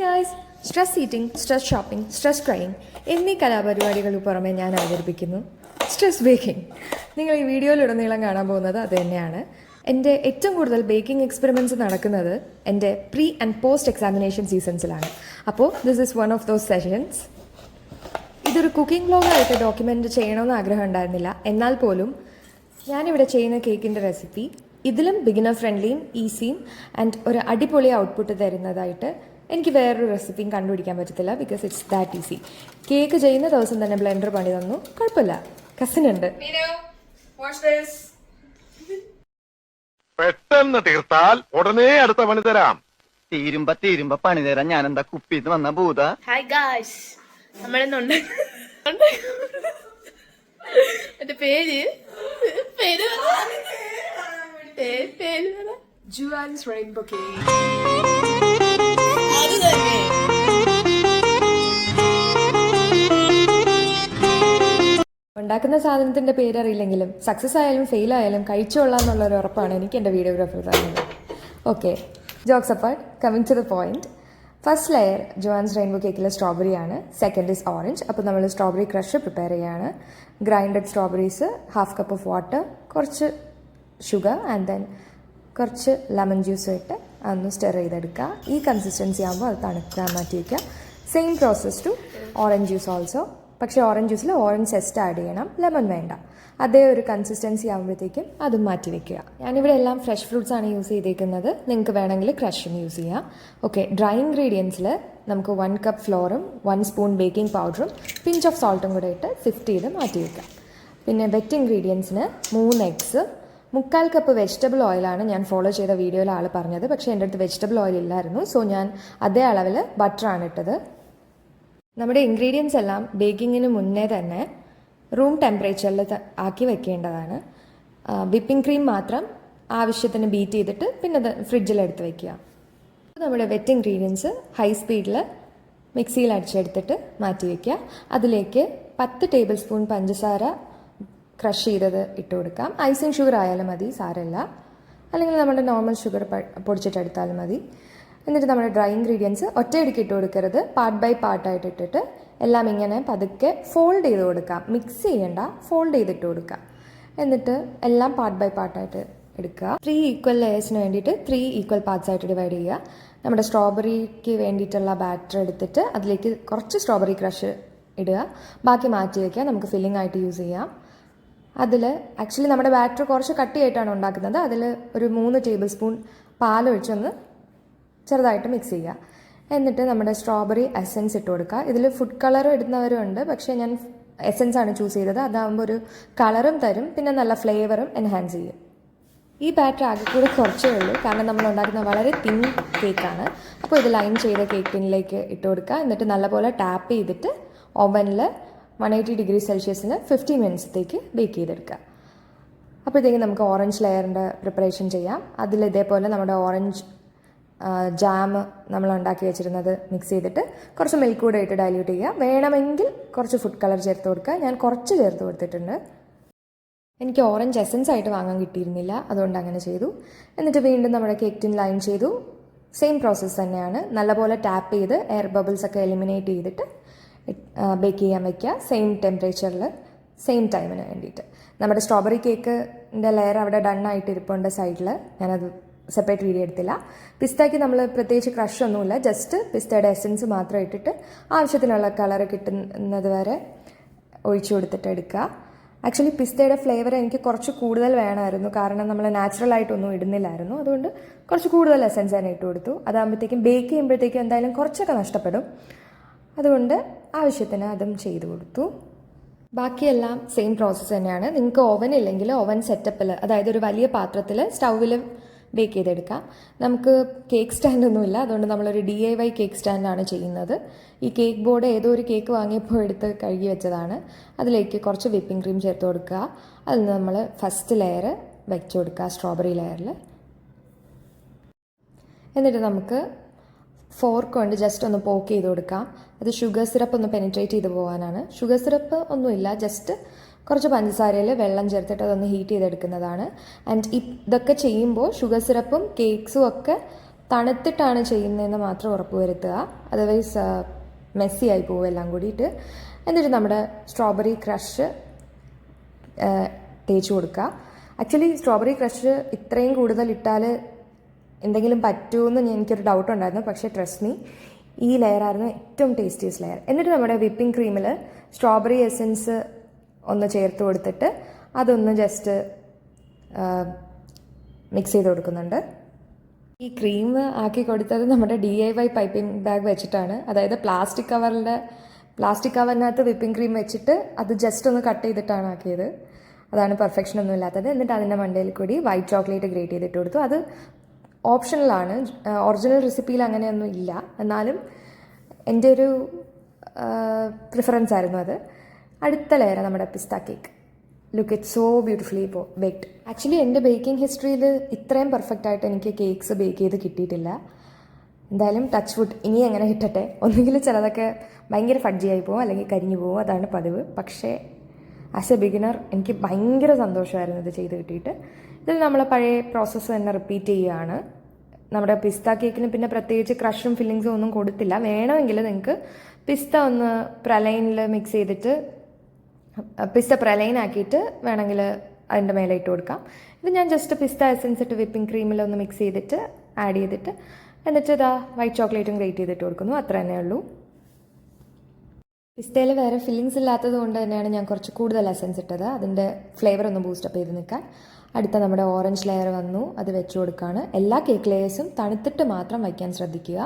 Guys, stress eating, stress shopping, stress crying എന്നീ കലാപരിപാടികൾക്ക് പുറമെ ഞാൻ അവതരിപ്പിക്കുന്നു സ്ട്രെസ് ബേക്കിംഗ്. നിങ്ങൾ ഈ വീഡിയോയിലുടനീളം കാണാൻ പോകുന്നത് അത് തന്നെയാണ്. എൻ്റെ ഏറ്റവും കൂടുതൽ ബേക്കിംഗ് എക്സ്പെരിമെൻറ്റ്സ് നടക്കുന്നത് എൻ്റെ പ്രീ ആൻഡ് പോസ്റ്റ് എക്സാമിനേഷൻ സീസൺസിലാണ്. അപ്പോൾ this is one of those sessions. ഇതൊരു കുക്കിംഗ് വ്ലോഗായിട്ട് ഡോക്യുമെൻ്റ് ചെയ്യണമെന്ന് ആഗ്രഹം ഉണ്ടായിരുന്നില്ല. എന്നാൽ പോലും ഞാനിവിടെ ചെയ്യുന്ന കേക്കിൻ്റെ റെസിപ്പി ഇതിലും ബിഗിനർ ഫ്രണ്ട്ലിയും ഈസിയും ആൻഡ് ഒരു അടിപൊളി ഔട്ട്പുട്ട് തരുന്നതായിട്ട് എനിക്ക് വേറൊരു റെസിപ്പിയും കണ്ടുപിടിക്കാൻ പറ്റത്തില്ല. Because it's that easy. Cake ചെയ്യുന്ന ദിവസം തന്നെ ബ്ലെൻഡർ പണി തന്നു. കുഴപ്പമില്ല, കസിനുണ്ട്. പെട്ടെന്ന് തീർത്താൽ ഉടനെ അടുത്ത പണി തരാം. തീരുമ്പ പണി തരാൻ ഞാൻ എന്താ കുപ്പിന്ന് വന്ന ഭൂത. ഹായ് ഗായ്സ്, നമ്മളെന്നുണ്ട് എന്റെ പേര് ജുവാൻസ് റെയിൻബോ കേക്ക്. അത് തന്നെ. ഉണ്ടാക്കുന്ന സാധനത്തിൻ്റെ പേരറിയില്ലെങ്കിലും സക്സസ് ആയാലും ഫെയിൽ ആയാലും കഴിച്ചോളാം എന്നുള്ളൊരു ഉറപ്പാണ് എനിക്ക് എൻ്റെ വീഡിയോഗ്രാഫർ തരുന്നത്. Okay, jokes apart, coming to the point. First layer Joan's rainbow കേക്കിലെ സ്ട്രോബെറി ആണ്. Second is orange. അപ്പോൾ നമ്മൾ സ്ട്രോബെറി ക്രഷ് പ്രിപ്പയർ ചെയ്യുകയാണ്. Grinded strawberries, half cup of water, കുറച്ച് ഷുഗർ ആൻഡ് ദെൻ കുറച്ച് ലെമൺ ജ്യൂസ് ഇട്ട് അതൊന്ന് സ്റ്റെർ ചെയ്തെടുക്കുക. ഈ കൺസിസ്റ്റൻസി ആകുമ്പോൾ അത് തണുക്കാൻ മാറ്റി വയ്ക്കുക. Same process to orange juice also. പക്ഷേ ഓറഞ്ച് ജ്യൂസിൽ ഓറഞ്ച് സെസ്റ്റ് ആഡ് ചെയ്യണം, ലെമൺ വേണ്ട. അതേ ഒരു കൺസിസ്റ്റൻസി ആകുമ്പോഴത്തേക്കും അതും മാറ്റി വെക്കുക. ഞാനിവിടെ എല്ലാം ഫ്രഷ് ഫ്രൂട്ട്സ് ആണ് യൂസ് ചെയ്തേക്കുന്നത്. നിങ്ങൾക്ക് വേണമെങ്കിൽ ക്രഷും യൂസ് ചെയ്യാം. ഓക്കെ, ഡ്രൈ ഇൻഗ്രീഡിയൻസിൽ നമുക്ക് 1 കപ്പ് ഫ്ലോറും 1 സ്പൂൺ ബേക്കിംഗ് പൗഡറും പിഞ്ച് ഓഫ് സോൾട്ടും കൂടെ ഇട്ട് സിഫ്റ്റ് ചെയ്ത് മാറ്റി വെക്കാം. പിന്നെ വെറ്റ് ഇൻഗ്രീഡിയൻസിന് 3 എഗ്സ്, 3/4 കപ്പ് വെജിറ്റബിൾ ഓയിലാണ് ഞാൻ ഫോളോ ചെയ്ത വീഡിയോയിൽ ആൾ പറഞ്ഞത്. പക്ഷേ എൻ്റെ അടുത്ത് വെജിറ്റബിൾ ഓയിൽ ഇല്ലായിരുന്നു. സോ ഞാൻ അതേ അളവിൽ ബട്ടറാണ് ഇട്ടത്. നമ്മുടെ ഇൻഗ്രീഡിയൻസ് എല്ലാം ബേക്കിങ്ങിന് മുന്നേ തന്നെ റൂം ടെമ്പറേച്ചറിൽ ആക്കി വെക്കേണ്ടതാണ്. വിപ്പിംഗ് ക്രീം മാത്രം ആവശ്യത്തിന് ബീറ്റ് ചെയ്തിട്ട് പിന്നെ ഫ്രിഡ്ജിലെടുത്ത് വെക്കുക. നമ്മുടെ വെറ്റ് ഇൻഗ്രീഡിയൻസ് ഹൈ സ്പീഡിൽ മിക്സിയിൽ അടിച്ചെടുത്തിട്ട് മാറ്റി വയ്ക്കുക. അതിലേക്ക് 10 ടേബിൾ സ്പൂൺ പഞ്ചസാര ക്രഷ് ചെയ്തത് ഇട്ട് കൊടുക്കാം. ഐസിങ് ഷുഗർ ആയാലും മതി, സാരമില്ല. അല്ലെങ്കിൽ നമ്മുടെ നോർമൽ ഷുഗർ പൊടിച്ചിട്ടെടുത്താലും മതി. എന്നിട്ട് നമ്മുടെ ഡ്രൈ ഇൻഗ്രീഡിയൻസ് ഒറ്റയടിക്ക് ഇട്ട് കൊടുക്കരുത്. പാർട്ട് ബൈ പാർട്ടായിട്ട് ഇട്ടിട്ട് എല്ലാം ഇങ്ങനെ പതുക്കെ ഫോൾഡ് ചെയ്ത് കൊടുക്കാം. മിക്സ് ചെയ്യേണ്ട, ഫോൾഡ് ചെയ്തിട്ട് കൊടുക്കുക. എന്നിട്ട് എല്ലാം പാർട്ട് ബൈ പാർട്ടായിട്ട് എടുക്കുക. 3 ഈക്വൽ ലെയേഴ്സിന് വേണ്ടിയിട്ട് 3 ഈക്വൽ പാർട്സ് ആയിട്ട് ഡിവൈഡ് ചെയ്യുക. നമ്മുടെ സ്ട്രോബെറിക്ക് വേണ്ടിയിട്ടുള്ള ബാറ്റർ എടുത്തിട്ട് അതിലേക്ക് കുറച്ച് സ്ട്രോബെറി ക്രഷ് ഇടുക. ബാക്കി മാറ്റി വയ്ക്കുക. നമുക്ക് ഫില്ലിംഗ് ആയിട്ട് യൂസ് ചെയ്യാം. അതിൽ ആക്ച്വലി നമ്മുടെ ബാറ്റർ കുറച്ച് കട്ടിയായിട്ടാണ് ഉണ്ടാക്കുന്നത്. അതിൽ ഒരു 3 ടേബിൾ സ്പൂൺ പാലൊഴിച്ചൊന്ന് ചെറുതായിട്ട് മിക്സ് ചെയ്യുക. എന്നിട്ട് നമ്മുടെ സ്ട്രോബെറി എസെൻസ് ഇട്ട് കൊടുക്കുക. ഇതിൽ ഫുഡ് കളർ ഇടുന്നവരും ഉണ്ട്, പക്ഷേ ഞാൻ എസെൻസ് ആണ് ചൂസ് ചെയ്തത്. അതാകുമ്പോൾ ഒരു കളറും തരും, പിന്നെ നല്ല ഫ്ലേവറും എൻഹാൻസ് ചെയ്യും. ഈ ബാറ്റർ ആകെ കൂടെ കുറച്ചേ ഉള്ളൂ, കാരണം നമ്മൾ ഉണ്ടാക്കുന്ന വളരെ തിൻ കേക്കാണ്. അപ്പോൾ ഇത് ലൈൻ ചെയ്ത കേക്ക് ടിന്നിലേക്ക് ഇട്ട് കൊടുക്കുക. എന്നിട്ട് നല്ലപോലെ ടാപ്പ് ചെയ്തിട്ട് ഓവനിൽ 180 ഡിഗ്രി സെൽഷ്യസിന് 15 മിനിറ്റ്സത്തേക്ക് ബേക്ക് ചെയ്തെടുക്കുക. അപ്പോഴത്തേക്കും നമുക്ക് ഓറഞ്ച് ലെയറിൻ്റെ പ്രിപ്പറേഷൻ ചെയ്യാം. അതിൽ ഇതേപോലെ നമ്മുടെ ഓറഞ്ച് ജാം നമ്മൾ ഉണ്ടാക്കി വെച്ചിരുന്നത് മിക്സ് ചെയ്തിട്ട് കുറച്ച് മിൽക്ക് കൂടെ ഇട്ട് ഡൈല്യൂട്ട് ചെയ്യുക. വേണമെങ്കിൽ കുറച്ച് ഫുഡ് കളർ ചേർത്ത് കൊടുക്കുക. ഞാൻ കുറച്ച് ചേർത്ത് കൊടുത്തിട്ടുണ്ട്. എനിക്ക് ഓറഞ്ച് എസൻസ് ആയിട്ട് വാങ്ങാൻ കിട്ടിയിരുന്നില്ല, അതുകൊണ്ട് അങ്ങനെ ചെയ്തു. എന്നിട്ട് വീണ്ടും നമ്മുടെ കേക്ക് ടിൻ ലൈൻ ചെയ്തു. സെയിം പ്രോസസ്സ് തന്നെയാണ്. നല്ലപോലെ ടാപ്പ് ചെയ്ത് എയർ ബബിൾസ് ഒക്കെ എലിമിനേറ്റ് ചെയ്തിട്ട് ബേക്ക് ചെയ്യാൻ വയ്ക്കുക. സെയിം ടെമ്പറേച്ചറിൽ സെയിം ടൈമിന് വേണ്ടിയിട്ട്. നമ്മുടെ സ്ട്രോബെറി കേക്കിൻ്റെ ലെയർ അവിടെ ഡൺ ആയിട്ട് ഇരിപ്പുണ്ട് സൈഡിൽ. ഞാനത് സെപ്പറേറ്റ് വീഡിയോ എടുത്തില്ല. പിസ്തയ്ക്ക് നമ്മൾ പ്രത്യേകിച്ച് ക്രഷ് ഒന്നുമില്ല, ജസ്റ്റ് പിസ്തയുടെ എസൻസ് മാത്രം ഇട്ടിട്ട് ആവശ്യത്തിനുള്ള കളർ കിട്ടുന്നത് വരെ ഒഴിച്ചു കൊടുത്തിട്ട് എടുക്കുക. ആക്ച്വലി പിസ്തയുടെ ഫ്ലേവർ എനിക്ക് കുറച്ച് കൂടുതൽ വേണമായിരുന്നു, കാരണം നമ്മൾ നാച്ചുറലായിട്ടൊന്നും ഇടുന്നില്ലായിരുന്നു. അതുകൊണ്ട് കുറച്ച് കൂടുതൽ എസൻസ് തന്നെ ഇട്ട് കൊടുത്തു. അതാകുമ്പോഴത്തേക്കും ബേക്ക് ചെയ്യുമ്പോഴത്തേക്കും എന്തായാലും കുറച്ചൊക്കെ നഷ്ടപ്പെടും. അതുകൊണ്ട് ആവശ്യത്തിന് അതും ചെയ്തു കൊടുത്തു. ബാക്കിയെല്ലാം സെയിം പ്രോസസ്സ് തന്നെയാണ്. നിങ്ങൾക്ക് ഓവൻ ഇല്ലെങ്കിൽ ഓവൻ സെറ്റപ്പിൽ, അതായത് ഒരു വലിയ പാത്രത്തിൽ സ്റ്റൗവിൽ ബേക്ക് ചെയ്തെടുക്കാം. നമുക്ക് കേക്ക് സ്റ്റാൻഡൊന്നുമില്ല, അതുകൊണ്ട് നമ്മളൊരു DIY കേക്ക് സ്റ്റാൻഡാണ് ചെയ്യുന്നത്. ഈ കേക്ക് ബോർഡ് ഏതോ ഒരു കേക്ക് വാങ്ങിയപ്പോൾ എടുത്ത് കഴുകി വെച്ചതാണ്. അതിലേക്ക് കുറച്ച് വിപ്പിംഗ് ക്രീം ചേർത്ത് കൊടുക്കുക. അതിൽ നമ്മൾ ഫസ്റ്റ് ലെയർ വെച്ച് കൊടുക്കുക, സ്ട്രോബെറി ലെയറിൽ. എന്നിട്ട് നമുക്ക് ഫോർക്ക് കൊണ്ട് ജസ്റ്റ് ഒന്ന് പോക്ക് ചെയ്ത് കൊടുക്കാം. അത് ഷുഗർ സിറപ്പ് ഒന്ന് പെനിട്രേറ്റ് ചെയ്ത് പോകാനാണ്. ഷുഗർ സിറപ്പ് ഒന്നുമില്ല, ജസ്റ്റ് കുറച്ച് പഞ്ചസാരയിൽ വെള്ളം ചേർത്തിട്ട് അതൊന്ന് ഹീറ്റ് ചെയ്തെടുക്കുന്നതാണ്. ആൻഡ് ഇതൊക്കെ ചെയ്യുമ്പോൾ ഷുഗർ സിറപ്പും കേക്ക്സും ഒക്കെ തണുത്തിട്ടാണ് ചെയ്യുന്നതെന്ന് മാത്രം ഉറപ്പ് വരുത്തുക, അതർവൈസ് മെസ്സി ആയി പോകും എല്ലാം കൂടിയിട്ട്. എന്നിട്ട് നമ്മുടെ സ്ട്രോബെറി ക്രഷ് തേച്ച് കൊടുക്കുക. ആക്ച്വലി സ്ട്രോബെറി ക്രഷ് ഇത്രയും കൂടുതൽ ഇട്ടാൽ എന്തെങ്കിലും പറ്റുമെന്ന് എനിക്കൊരു ഡൗട്ട് ഉണ്ടായിരുന്നു. പക്ഷേ ട്രസ്റ്റ് മീ, ഈ ലെയറായിരുന്നു ഏറ്റവും ടേസ്റ്റിയസ്റ്റ് ലെയർ. എന്നിട്ട് നമ്മുടെ വിപ്പിംഗ് ക്രീമിൽ സ്ട്രോബെറി എസൻസ് ഒന്ന് ചേർത്ത് കൊടുത്തിട്ട് അതൊന്ന് ജസ്റ്റ് മിക്സ് ചെയ്ത് കൊടുക്കുന്നുണ്ട്. ഈ ക്രീം ആക്കി കൊടുത്തത് നമ്മുടെ DIY പൈപ്പിംഗ് ബാഗ് വെച്ചിട്ടാണ്. അതായത് പ്ലാസ്റ്റിക് കവറിനകത്ത് വിപ്പിംഗ് ക്രീം വെച്ചിട്ട് അത് ജസ്റ്റ് ഒന്ന് കട്ട് ചെയ്തിട്ടാണ് ആക്കിയത്. അതാണ് പെർഫെക്ഷൻ ഒന്നും ഇല്ലാത്തത്. എന്നിട്ട് അതിൻ്റെ മണ്ടയിൽ കൂടി വൈറ്റ് ചോക്ലേറ്റ് ഗ്രേറ്റ് ചെയ്തിട്ട് കൊടുത്തു. അത് ഓപ്ഷണലാണ്, ഒറിജിനൽ റെസിപ്പിയിൽ അങ്ങനെയൊന്നും ഇല്ല, എന്നാലും എൻ്റെ ഒരു പ്രിഫറൻസ് ആയിരുന്നു അത്. അടുത്ത ലെയർ നമ്മുടെ പിസ്ത cake. Look it so beautifully baked. Actually എൻ്റെ ബേക്കിംഗ് ഹിസ്റ്ററിയിൽ ഇത്രയും പെർഫെക്റ്റ് ആയിട്ട് എനിക്ക് കേക്ക്സ് ബേക്ക് ചെയ്ത് കിട്ടിയിട്ടില്ല. എന്തായാലും ടച്ച് വുഡ്, ഇനി എങ്ങനെ കിട്ടട്ടെ. ഒന്നുകിൽ ചിലതൊക്കെ ഭയങ്കര ഫഡ്ജിയായി പോകും, അല്ലെങ്കിൽ കരിഞ്ഞു പോകും, അതാണ് പതിവ്. പക്ഷേ ആസ് എ ബിഗിനർ എനിക്ക് ഭയങ്കര സന്തോഷമായിരുന്നു ഇത് ചെയ്ത് കിട്ടിയിട്ട്. ഇതിൽ നമ്മൾ പഴയ പ്രോസസ്സ് തന്നെ റിപ്പീറ്റ് ചെയ്യുകയാണ്. നമ്മുടെ പിസ്ത കേക്കിന് പിന്നെ പ്രത്യേകിച്ച് ക്രഷും ഫില്ലിങ്സും ഒന്നും കൊടുത്തില്ല. വേണമെങ്കിൽ നിങ്ങൾക്ക് പിസ്ത ഒന്ന് പ്രലൈനിൽ മിക്സ് ചെയ്തിട്ട് പിസ്ത പ്രലൈൻ ആക്കിയിട്ട് വേണമെങ്കിൽ അതിൻ്റെ മേലെ ഇട്ട് കൊടുക്കാം. ഇത് ഞാൻ ജസ്റ്റ് പിസ്ത എസൻസ് ഇട്ട് വിപ്പിംഗ് ക്രീമിൽ ഒന്ന് മിക്സ് ചെയ്തിട്ട് ആഡ് ചെയ്തിട്ട് എന്നിട്ട് ഇതാ വൈറ്റ് ചോക്ലേറ്റും ഗ്രേറ്റ് ചെയ്തിട്ട് കൊടുക്കുന്നു. അത്ര തന്നെ ഉള്ളൂ. പിസ്തയിൽ വേറെ ഫില്ലിങ്സ് ഇല്ലാത്തത് കൊണ്ട് തന്നെയാണ് ഞാൻ കുറച്ച് കൂടുതൽ എസൻസ് ഇട്ടത്, അതിൻ്റെ ഫ്ലേവർ ഒന്ന് ബൂസ്റ്റപ്പ് ചെയ്ത് നിൽക്കാൻ. അടുത്ത നമ്മുടെ ഓറഞ്ച് ലെയർ വന്നു, അത് വെച്ച് കൊടുക്കുകയാണ്. എല്ലാ കേക്ക് ലെയേഴ്സും തണുത്തിട്ട് മാത്രം വയ്ക്കാൻ ശ്രദ്ധിക്കുക.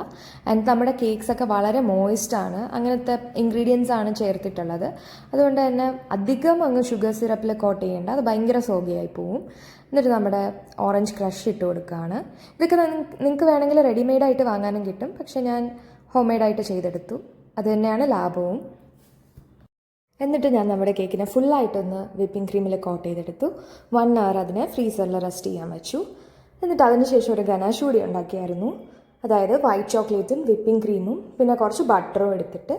ആൻഡ് നമ്മുടെ കേക്ക്സൊക്കെ വളരെ മോയിസ്റ്റാണ്, അങ്ങനത്തെ ഇൻഗ്രീഡിയൻസ് ആണ് ചേർത്തിട്ടുള്ളത്. അതുകൊണ്ട് തന്നെ അധികം അങ്ങ് ഷുഗർ സിറപ്പിൽ കോട്ട് ചെയ്യേണ്ട, അത് ഭയങ്കര സോഗിയായി പോവും. എന്നിട്ട് നമ്മുടെ ഓറഞ്ച് ക്രഷ് ഇട്ട് കൊടുക്കുകയാണ്. ഇതൊക്കെ നിങ്ങൾക്ക് വേണമെങ്കിൽ റെഡിമെയ്ഡായിട്ട് വാങ്ങാനും കിട്ടും, പക്ഷേ ഞാൻ ഹോം മെയ്ഡായിട്ട് ചെയ്തെടുത്തു. അത് തന്നെയാണ് ലാഭവും. എന്നിട്ട് ഞാൻ നമ്മുടെ കേക്കിനെ ഫുള്ളായിട്ടൊന്ന് വിപ്പിംഗ് ക്രീമിൽ കോട്ട് ചെയ്തെടുത്തു. 1 hour അതിനെ ഫ്രീസറിൽ റെസ്റ്റ് ചെയ്യാൻ വെച്ചു. എന്നിട്ട് അതിനുശേഷം ഒരു ഗനാഷ് കൂടി ഉണ്ടാക്കിയായിരുന്നു. അതായത് വൈറ്റ് ചോക്ലേറ്റും വിപ്പിംഗ് ക്രീമും പിന്നെ കുറച്ച് ബട്ടറും എടുത്തിട്ട്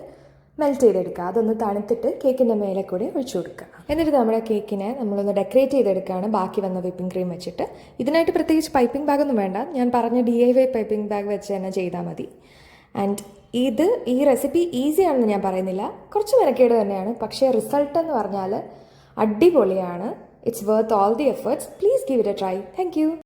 മെൽറ്റ് ചെയ്തെടുക്കുക. അതൊന്ന് തണുത്തിട്ട് കേക്കിൻ്റെ മേലെ കൂടി ഒഴിച്ചു കൊടുക്കുക. എന്നിട്ട് നമ്മുടെ കേക്കിനെ നമ്മളൊന്ന് ഡെക്കറേറ്റ് ചെയ്തെടുക്കുകയാണ് ബാക്കി വന്ന വിപ്പിംഗ് ക്രീം വെച്ചിട്ട്. ഇതിനായിട്ട് പ്രത്യേകിച്ച് പൈപ്പിംഗ് ബാഗൊന്നും വേണ്ട, ഞാൻ പറഞ്ഞ DIY പൈപ്പിംഗ് ബാഗ് വെച്ച് തന്നെ ചെയ്താൽ മതി. ആൻഡ് ഈ റെസിപ്പി ഈസിയാണെന്ന് ഞാൻ പറയുന്നില്ല, കുറച്ച് മെനക്കേട് തന്നെയാണ്. പക്ഷേ റിസൾട്ട് എന്ന് പറഞ്ഞാൽ അടിപൊളിയാണ്. It's worth all the efforts. Please give it A try. Thank you.